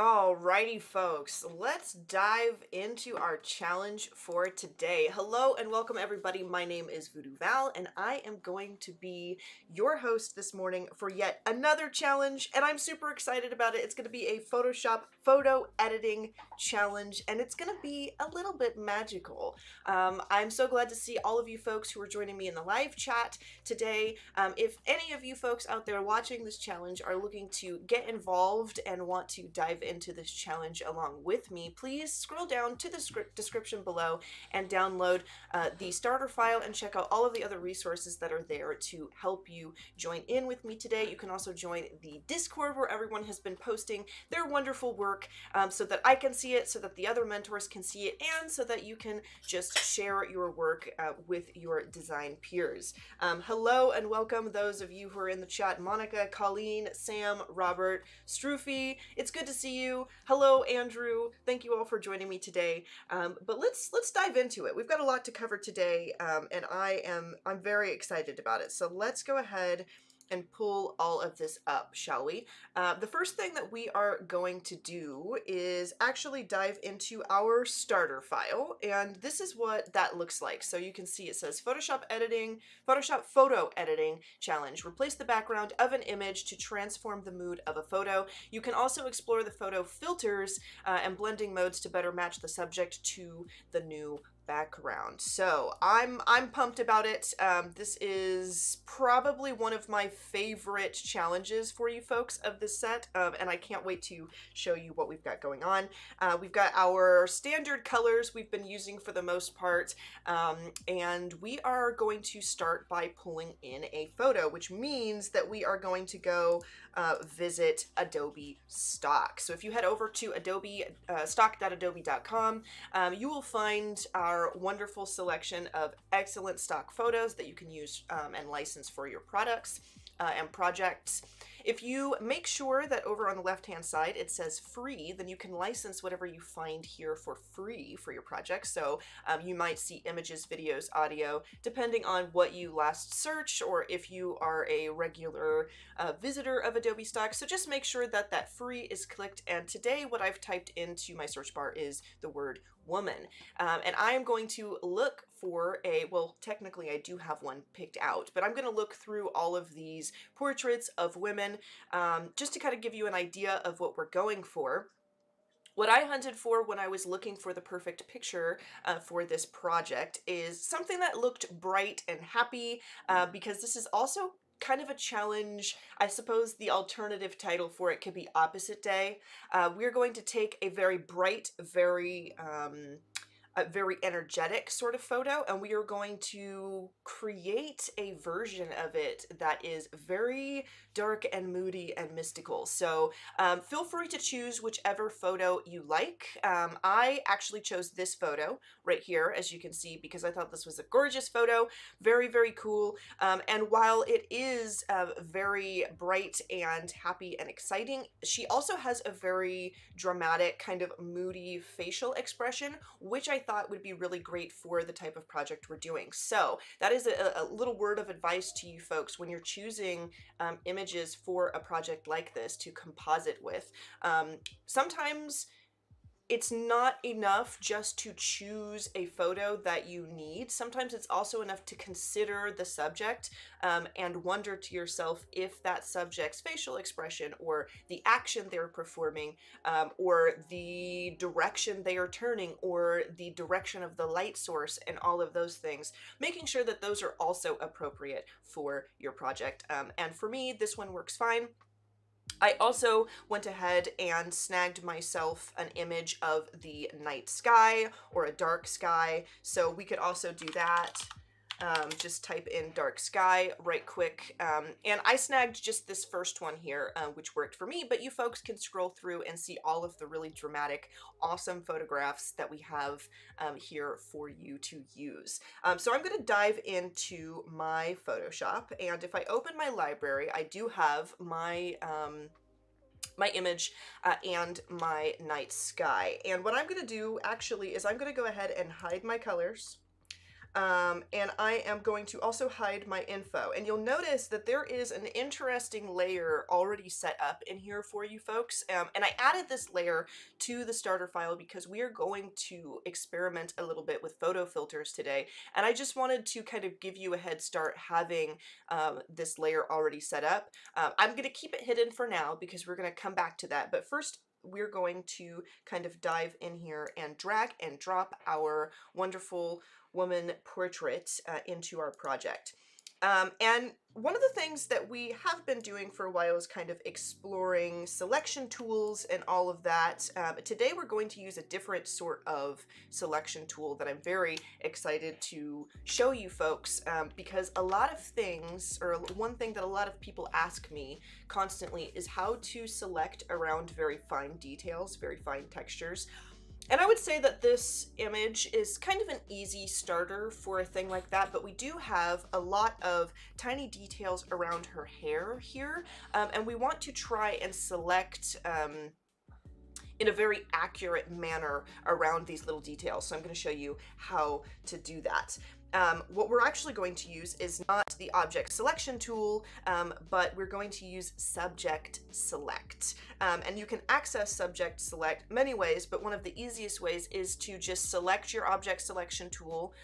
Alrighty, folks, let's dive into our challenge for today. Hello and welcome, everybody. My name is VooDoo Val, and I am going to be your host this morning for yet another challenge, and I'm super excited about it. It's going to be a Photoshop photo editing challenge, and it's going to be a little bit magical. I'm so glad to see all of you folks who are joining me in the live chat today. If any of you folks out there watching this challenge are looking to get involved and want to dive into this challenge along with me, please scroll down to the description below and download the starter file and check out all of the other resources that are there to help you join in with me today. You can also join the Discord where everyone has been posting their wonderful work so that I can see it, so that the other mentors can see it, and so that you can just share your work with your design peers. Hello and welcome those of you who are in the chat: Monica, Colleen, Sam, Robert, Strufy. It's good to see you. Hello, Andrew. Thank you all for joining me today. But let's dive into it. We've got a lot to cover today, and I'm very excited about it. So let's go ahead and pull all of this up, shall we? The first thing that we are going to do is actually dive into our starter file, and this is what that looks like. So you can see it says Photoshop photo editing challenge. Replace the background of an image to transform the mood of a photo. You can also explore the photo filters and blending modes to better match the subject to the new background. So I'm pumped about it. This is probably one of my favorite challenges for you folks of this set, and I can't wait to show you what we've got going on. We've got our standard colors we've been using for the most part, and we are going to start by pulling in a photo, which means that we are going to go visit Adobe Stock. So if you head over to Adobe stock.adobe.com, you will find our wonderful selection of excellent stock photos that you can use and license for your products and projects. If you make sure that over on the left hand side it says free, then you can license whatever you find here for free for your project. So you might see images, videos, audio, depending on what you last searched, or if you are a regular visitor of Adobe Stock. So just make sure that that free is clicked, and today what I've typed into my search bar is the word woman, and I am going to look for well, technically I do have one picked out, but I'm going to look through all of these portraits of women just to kind of give you an idea of what we're going for. What I hunted for when I was looking for the perfect picture for this project is something that looked bright and happy, because this is also kind of a challenge. I suppose the alternative title for it could be Opposite Day. We're going to take a very bright, a very energetic sort of photo, and we are going to create a version of it that is very dark and moody and mystical. So feel free to choose whichever photo you like. I actually chose this photo right here, as you can see, because I thought this was a gorgeous photo. Very, very cool. And while it is very bright and happy and exciting, she also has a very dramatic, kind of moody facial expression, which I thought would be really great for the type of project we're doing. So that is a little word of advice to you folks when you're choosing images for a project like this to composite with. Sometimes it's not enough just to choose a photo that you need. Sometimes it's also enough to consider the subject and wonder to yourself if that subject's facial expression, or the action they're performing, or the direction they are turning, or the direction of the light source, and all of those things, making sure that those are also appropriate for your project. And for me, this one works fine. I also went ahead and snagged myself an image of the night sky or a dark sky, so we could also do that. Just type in dark sky right quick, and I snagged just this first one here, which worked for me, but you folks can scroll through and see all of the really dramatic, awesome photographs that we have here for you to use. So I'm going to dive into my Photoshop, and if I open my library, I do have my my image and my night sky. And what I'm going to do actually is I'm going to go ahead and hide my colors. And I am going to also hide my info. And you'll notice that there is an interesting layer already set up in here for you folks. And I added this layer to the starter file because we are going to experiment a little bit with photo filters today. And I just wanted to kind of give you a head start having this layer already set up. I'm going to keep it hidden for now because we're going to come back to that. But first, we're going to kind of dive in here and drag and drop our wonderful woman portrait into our project. And one of the things that we have been doing for a while is kind of exploring selection tools and all of that. Today we're going to use a different sort of selection tool that I'm very excited to show you folks, because a lot of things, or one thing that a lot of people ask me constantly is how to select around very fine details, very fine textures. And I would say that this image is kind of an easy starter for a thing like that, but we do have a lot of tiny details around her hair here, and we want to try and select in a very accurate manner around these little details. So I'm going to show you how to do that. What we're actually going to use is not the object selection tool, but we're going to use subject select. And you can access subject select many ways, but one of the easiest ways is to just select your object selection tool.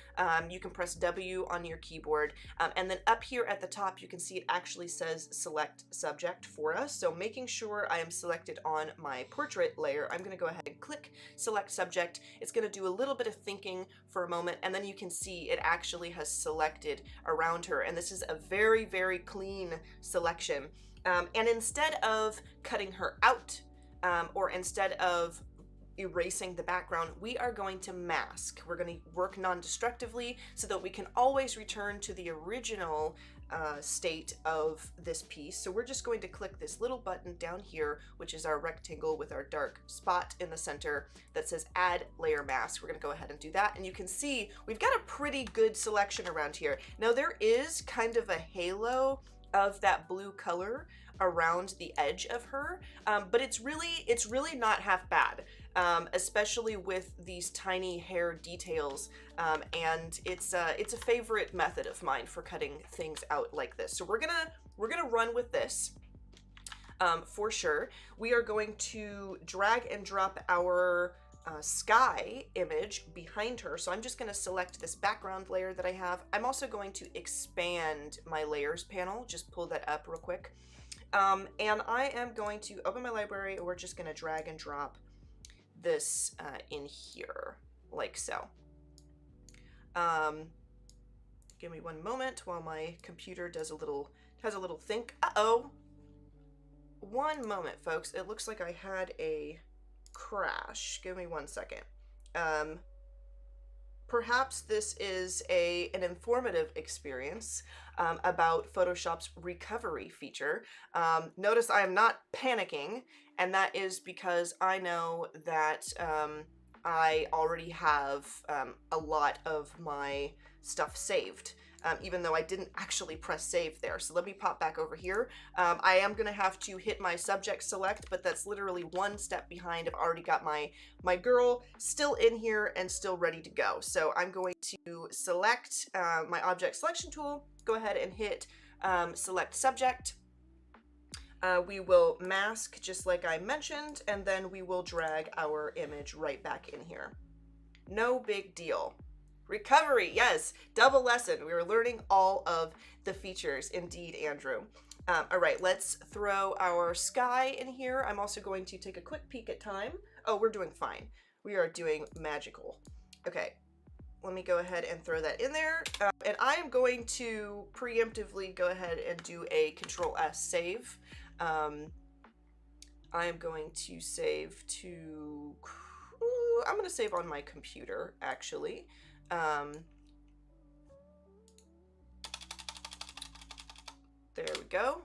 You can press W on your keyboard, and then up here at the top you can see it actually says select subject for us. So making sure I am selected on my portrait layer, I'm going to go ahead and click select subject. It's going to do a little bit of thinking for a moment, and then you can see it actually has selected around her, and this is a very, very clean selection. And instead of cutting her out, or instead of erasing the background, we are going to mask. We're going to work non-destructively so that we can always return to the original state of this piece. So we're just going to click this little button down here, which is our rectangle with our dark spot in the center that says add layer mask. We're going to go ahead and do that, and you can see we've got a pretty good selection around here. Now there is kind of a halo of that blue color around the edge of her, but it's really not half bad, especially with these tiny hair details, and it's a favorite method of mine for cutting things out like this. So we're gonna run with this for sure. We are going to drag and drop our sky image behind her. So I'm just going to select this background layer that I have. I'm also going to expand my layers panel, just pull that up real quick. And I am going to open my library, and we're just going to drag and drop this in here, like so. Give me one moment while my computer has a little think. Uh-oh. One moment, folks. It looks like I had a crash. Give me 1 second. Perhaps this is an informative experience about Photoshop's recovery feature. Notice I am not panicking, and that is because I know that I already have a lot of my stuff saved, even though I didn't actually press save there. So let me pop back over here. I am gonna have to hit my subject select, but that's literally one step behind. I've already got my girl still in here and still ready to go. So I'm going to select my object selection tool, go ahead and hit select subject. We will mask just like I mentioned, and then we will drag our image right back in here. No big deal. Recovery, yes, double lesson. We were learning all of the features, indeed, Andrew. All right, let's throw our sky in here. I'm also going to take a quick peek at time. Oh, we're doing fine. We are doing magical. Okay, let me go ahead and throw that in there. And I am going to preemptively go ahead and do a Control-S save. I am going to save to, I'm going to save on my computer, actually. There we go.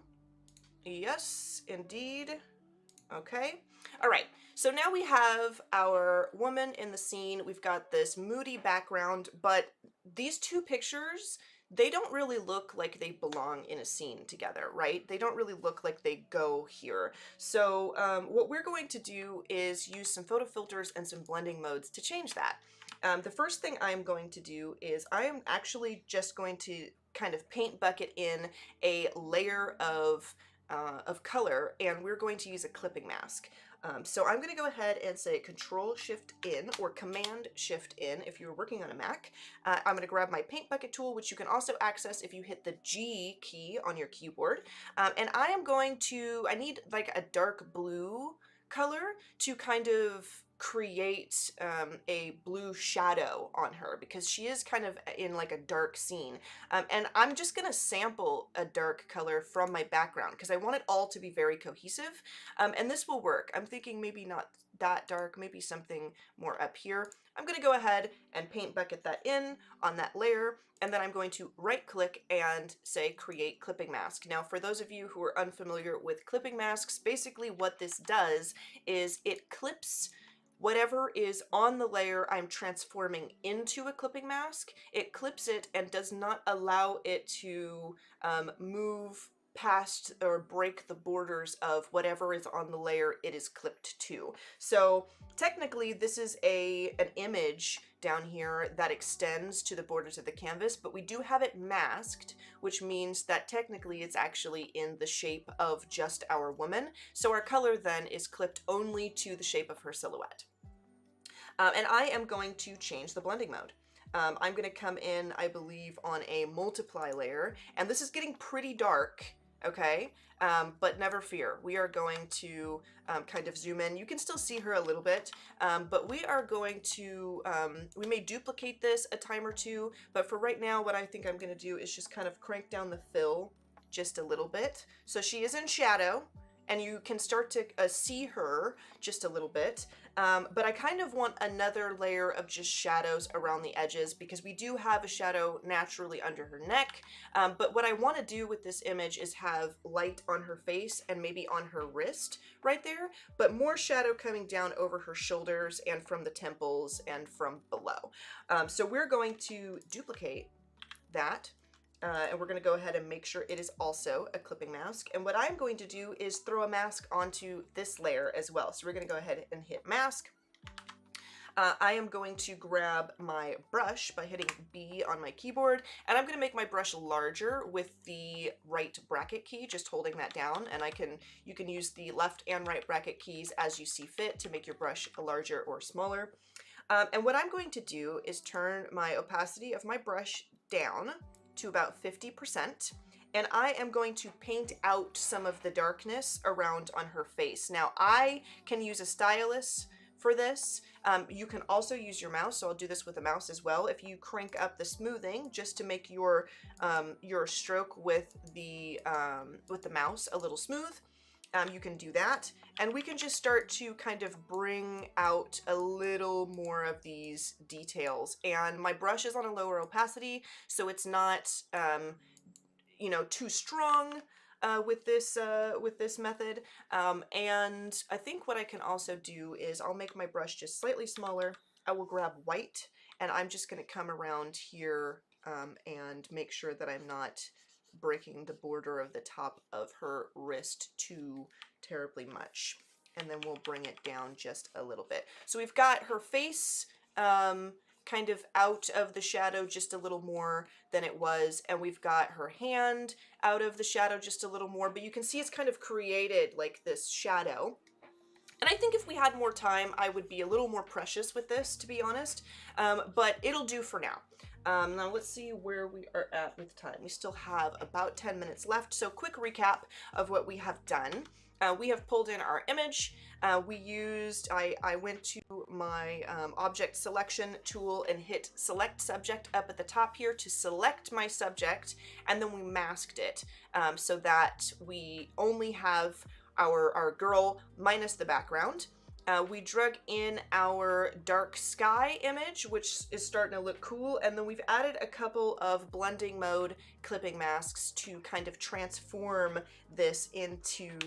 Yes, indeed. Okay. All right. So now we have our woman in the scene. We've got this moody background, but these two pictures, they don't really look like they belong in a scene together, right? They don't really look like they go here. So what we're going to do is use some photo filters and some blending modes to change that. The first thing I'm going to do is I am actually just going to kind of paint bucket in a layer of color, and we're going to use a clipping mask. So I'm going to go ahead and say Control Shift in, or Command Shift in if you're working on a Mac. I'm going to grab my paint bucket tool, which you can also access if you hit the G key on your keyboard. And I am going to, I need like a dark blue color to kind of create a blue shadow on her, because she is kind of in like a dark scene. And I'm just going to sample a dark color from my background because I want it all to be very cohesive. And this will work. I'm thinking maybe not that dark, maybe something more up here. I'm going to go ahead and paint bucket that in on that layer, and then I'm going to right click and say create clipping mask. Now for those of you who are unfamiliar with clipping masks, basically what this does is it clips whatever is on the layer I'm transforming into a clipping mask. It clips it and does not allow it to move past or break the borders of whatever is on the layer it is clipped to. So technically this is an image down here that extends to the borders of the canvas, but we do have it masked, which means that technically it's actually in the shape of just our woman. So our color then is clipped only to the shape of her silhouette. And I am going to change the blending mode. I'm going to come in, I believe, on a multiply layer, and this is getting pretty dark, okay? But never fear, we are going to kind of zoom in. You can still see her a little bit, but we are going to, we may duplicate this a time or two, but for right now, what I think I'm going to do is just kind of crank down the fill just a little bit. So she is in shadow, and you can start to see her just a little bit. But I kind of want another layer of just shadows around the edges, because we do have a shadow naturally under her neck. But what I want to do with this image is have light on her face and maybe on her wrist right there, but more shadow coming down over her shoulders and from the temples and from below. So we're going to duplicate that. And we're going to go ahead and make sure it is also a clipping mask. And what I'm going to do is throw a mask onto this layer as well. So we're going to go ahead and hit mask. I am going to grab my brush by hitting B on my keyboard, and I'm going to make my brush larger with the right bracket key, just holding that down. And you can use the left and right bracket keys as you see fit to make your brush larger or smaller. And what I'm going to do is turn my opacity of my brush down to about 50%, and I am going to paint out some of the darkness around on her face. Now I can use a stylus for this. You can also use your mouse, so I'll do this with a mouse as well. If you crank up the smoothing just to make your stroke with the mouse a little smooth, you can do that, and we can just start to kind of bring out a little more of these details. And my brush is on a lower opacity, so it's not you know, too strong with this method. And I think what I can also do is I'll make my brush just slightly smaller. I will grab white, and I'm just going to come around here and make sure that I'm not breaking the border of the top of her wrist too terribly much. And then we'll bring it down just a little bit. So we've got her face kind of out of the shadow just a little more than it was, and we've got her hand out of the shadow just a little more, but you can see it's kind of created like this shadow. And I think if we had more time, I would be a little more precious with this, to be honest, but it'll do for now. Now let's see where we are at with time. We still have about 10 minutes left, so quick recap of what we have done. We have pulled in our image. I went to my object selection tool and hit select subject up at the top here to select my subject, and then we masked it so that we only have our girl minus the background. We drug in our dark sky image, which is starting to look cool, and then we've added a couple of blending mode clipping masks to kind of transform this into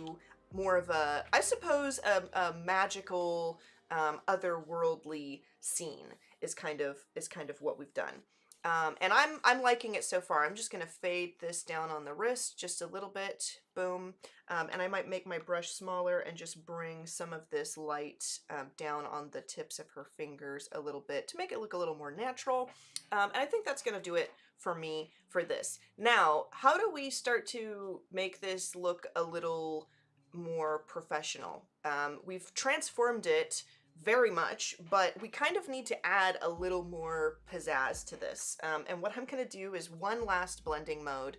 more of a, I suppose, a magical, otherworldly scene is kind of what we've done. And I'm liking it so far. I'm just gonna fade this down on the wrist just a little bit, boom. And I might make my brush smaller and just bring some of this light down on the tips of her fingers a little bit to make it look a little more natural. And I think that's gonna do it for me for this. Now, how do we start to make this look a little more professional? We've transformed it very much, but we kind of need to add a little more pizzazz to this. And what I'm going to do is one last blending mode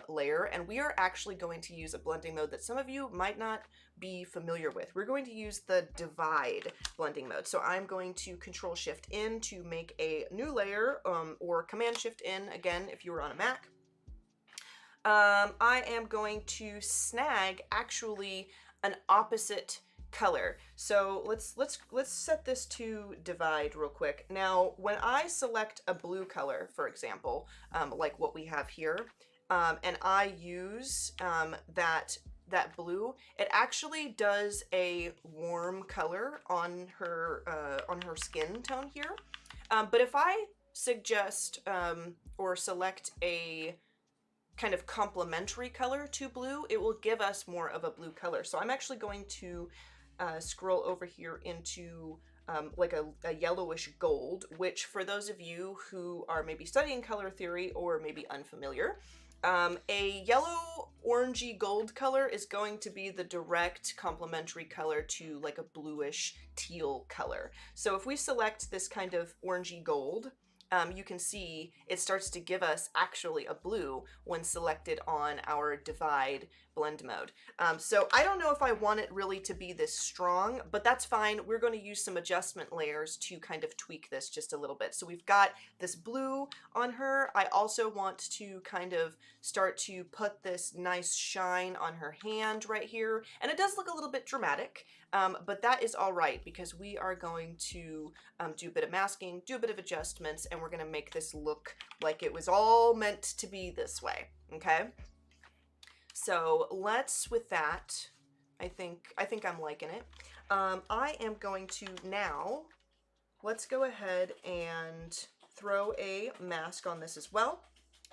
layer, and we are actually going to use a blending mode that some of you might not be familiar with. We're going to use the divide blending mode. So I'm going to Control Shift in to make a new layer, or Command Shift in again if you were on a Mac. I am going to snag actually an opposite color. So let's set this to divide real quick. Now, when I select a blue color, for example, like what we have here, and I use that blue, it actually does a warm color on her skin tone here. But if I suggest or select a kind of complementary color to blue, it will give us more of a blue color. So I'm actually going to scroll over here into like a yellowish gold, which for those of you who are maybe studying color theory or maybe unfamiliar, a yellow orangey gold color is going to be the direct complementary color to like a bluish teal color. So if we select this kind of orangey gold, you can see it starts to give us actually a blue when selected on our divide blend mode. So I don't know if I want it really to be this strong, but that's fine. We're going to use some adjustment layers to kind of tweak this just a little bit. So we've got this blue on her. I also want to kind of start to put this nice shine on her hand right here. And it does look a little bit dramatic, but that is all right because we are going to do a bit of masking, do a bit of adjustments, and we're going to make this look like it was all meant to be this way, okay? So let's, with that, I think I'm liking it. I am going to now, let's go ahead and throw a mask on this as well.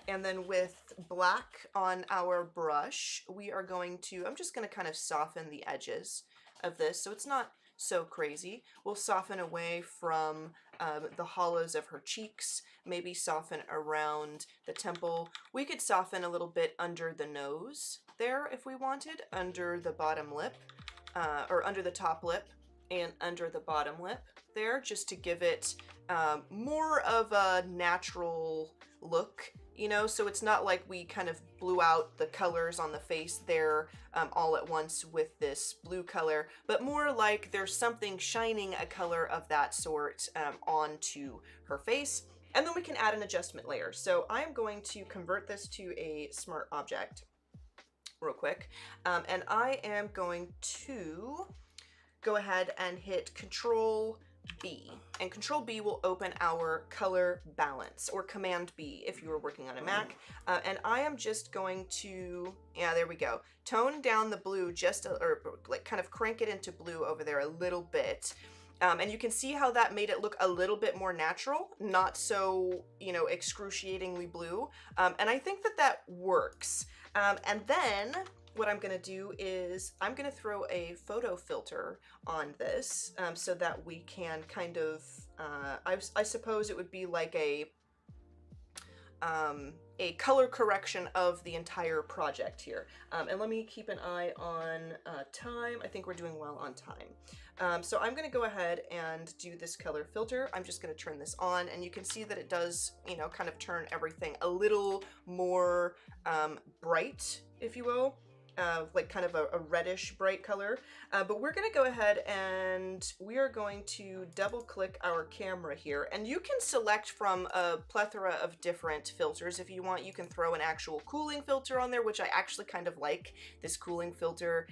And then with black on our brush, we are going to, I'm just going to kind of soften the edges of this so it's not so crazy. We'll soften away from the hollows of her cheeks, maybe soften around the temple. We could soften a little bit under the nose there if we wanted, under the bottom lip, or under the top lip and under the bottom lip there, just to give it more of a natural look, you know, so it's not like we kind of blew out the colors on the face there all at once with this blue color, but more like there's something shining a color of that sort onto her face. And then we can add an adjustment layer. So I'm going to convert this to a smart object real quick. And I am going to go ahead and hit Control B, and Control B will open our color balance, or Command B if you were working on a Mac. And I am just going to, yeah, there we go, tone down the blue just, or like kind of crank it into blue over there a little bit. And you can see how that made it look a little bit more natural, not so, you know, excruciatingly blue. And I think that that works. And then what I'm gonna do is I'm gonna throw a photo filter on this so that we can kind of, I suppose it would be like a color correction of the entire project here. And let me keep an eye on time. I think we're doing well on time. So I'm gonna go ahead and do this color filter. I'm just gonna turn this on, and you can see that it does, you know, kind of turn everything a little more bright, if you will. Like kind of a reddish bright color, but we're gonna go ahead and we are going to double click our camera here, and you can select from a plethora of different filters if you want. You can throw an actual cooling filter on there, which I actually kind of like this cooling filter.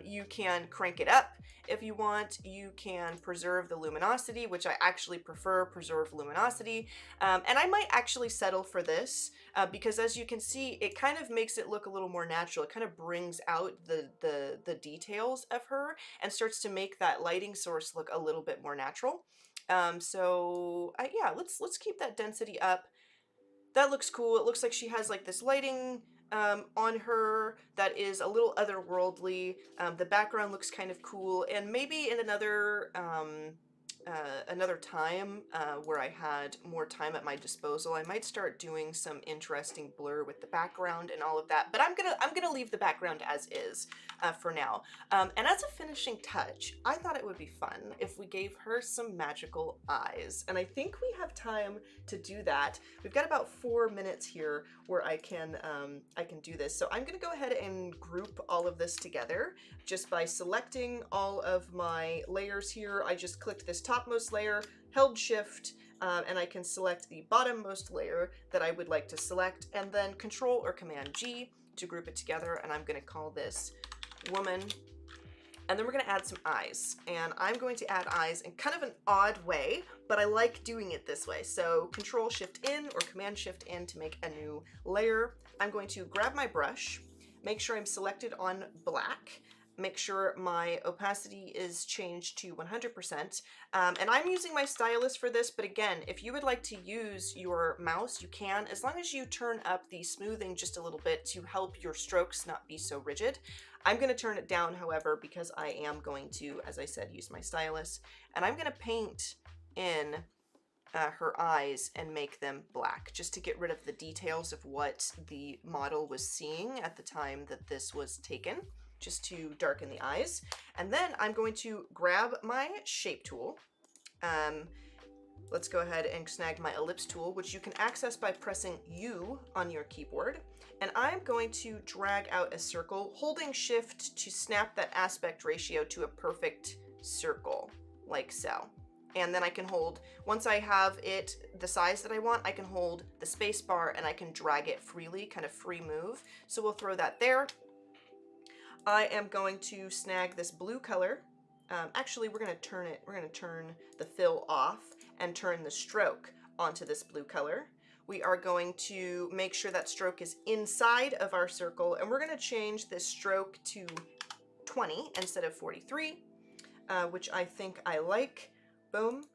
You can crank it up if you want. You can preserve the luminosity, which I actually prefer preserve luminosity, and I might actually settle for this because as you can see, it kind of makes it look a little more natural. It kind of brings out the details of her and starts to make that lighting source look a little bit more natural. So yeah, let's keep that density up. that looks cool. It looks like she has like this lighting on her that is a little otherworldly. The background looks kind of cool, and maybe in another time where I had more time at my disposal, I might start doing some interesting blur with the background and all of that. But I'm gonna leave the background as is for now. And as a finishing touch, I thought it would be fun if we gave her some magical eyes, and I think we have time to do that. We've got about 4 minutes here where I can do this. So I'm gonna go ahead and group all of this together just by selecting all of my layers here. I just clicked this topmost layer, held shift, and I can select the bottommost layer that I would like to select, and then Control or Command G to group it together, and I'm gonna call this woman. And then we're gonna add some eyes, and I'm going to add eyes in kind of an odd way, but I like doing it this way. So Control Shift in or Command Shift in to make a new layer. I'm going to grab my brush, make sure I'm selected on black, make sure my opacity is changed to 100%. And I'm using my stylus for this, but again, if you would like to use your mouse, you can, as long as you turn up the smoothing just a little bit to help your strokes not be so rigid. I'm going to turn it down, however, because I am going to, as I said, use my stylus, and I'm going to paint in her eyes and make them black, just to get rid of the details of what the model was seeing at the time that this was taken, just to darken the eyes. And then I'm going to grab my shape tool. Let's go ahead and snag my ellipse tool, which you can access by pressing U on your keyboard. And I'm going to drag out a circle, holding shift to snap that aspect ratio to a perfect circle, like so. And then I can hold, once I have it the size that I want, I can hold the space bar and I can drag it freely, kind of free move. So we'll throw that there. I am going to snag this blue color. Actually, we're going to turn the fill off and turn the stroke onto this blue color. We are going to make sure that stroke is inside of our circle, and we're going to change this stroke to 20 instead of 43, which I think I like. Boom.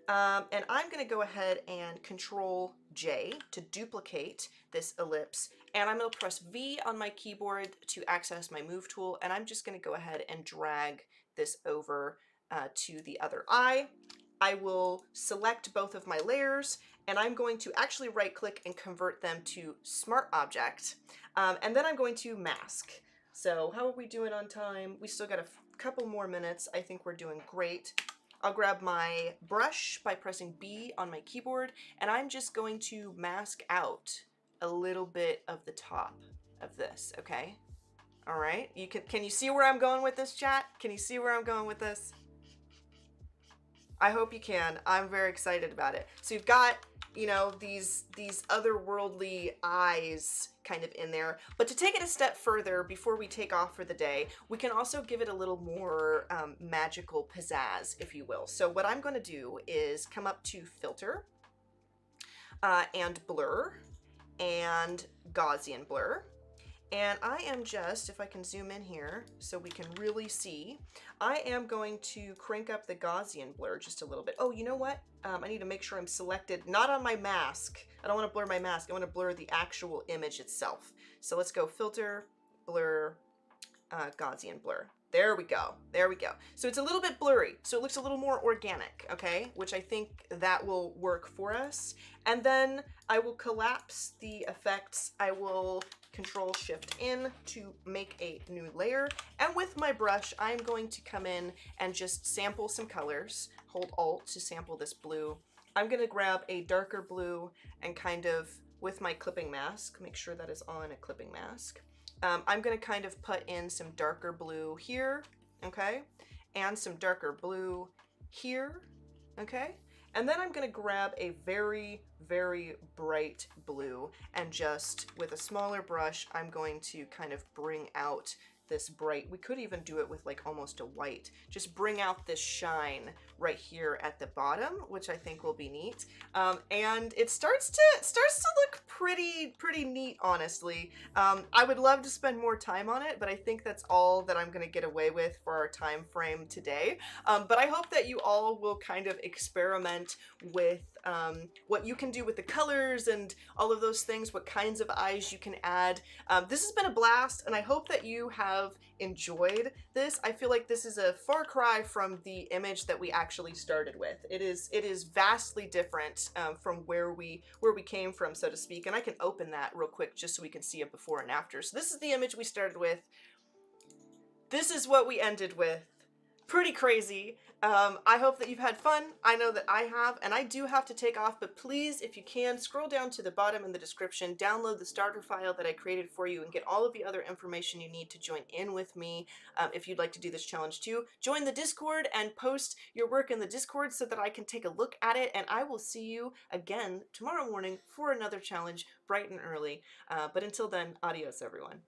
And I'm going to go ahead and Control J to duplicate this ellipse, and I'm going to press V on my keyboard to access my move tool, and I'm just going to go ahead and drag this over to the other eye. I will select both of my layers, and I'm going to actually right click and convert them to Smart Object, and then I'm going to mask. So how are we doing on time? We still got a couple more minutes. I think we're doing great. I'll grab my brush by pressing B on my keyboard, and I'm just going to mask out a little bit of the top of this, okay? All right, can you see where I'm going with this, chat? Can you see where I'm going with this? I hope you can. I'm very excited about it. So you've got, you know, these otherworldly eyes kind of in there. But to take it a step further before we take off for the day, we can also give it a little more magical pizzazz, if you will. So what I'm going to do is come up to Filter and Blur and Gaussian Blur. And I am just, if I can zoom in here so we can really see, I am going to crank up the Gaussian blur just a little bit. Oh, you know what? I need to make sure I'm selected, not on my mask. I don't want to blur my mask. I want to blur the actual image itself. So let's go Filter, Blur, Gaussian Blur. There we go. There we go. So it's a little bit blurry, so it looks a little more organic, okay? Which I think that will work for us. And then I will collapse the effects. I will Control Shift in to make a new layer. And with my brush, I'm going to come in and just sample some colors. Hold Alt to sample this blue. I'm going to grab a darker blue and kind of, with my clipping mask, make sure that is on a clipping mask. I'm going to kind of put in some darker blue here, okay? And some darker blue here, okay? And then I'm going to grab a very, very bright blue, and just with a smaller brush, I'm going to kind of bring out this bright, we could even do it with like almost a white, just bring out this shine right here at the bottom, which I think will be neat. And it starts to look pretty neat, honestly. I would love to spend more time on it, but I think that's all that I'm gonna get away with for our time frame today. But I hope that you all will kind of experiment with what you can do with the colors and all of those things, what kinds of eyes you can add. This has been a blast, and I hope that you have enjoyed this. I feel like this is a far cry from the image that we actually started with. It is vastly different from where we came from, so to speak. And I can open that real quick just so we can see a before and after. So this is the image we started with. This is what we ended with. Pretty crazy. I hope that you've had fun. I know that I have, and I do have to take off, but please, if you can, scroll down to the bottom in the description, download the starter file that I created for you, and get all of the other information you need to join in with me. If you'd like to do this challenge too, join the Discord and post your work in the Discord so that I can take a look at it, and I will see you again tomorrow morning for another challenge, bright and early. But until then, adios, everyone.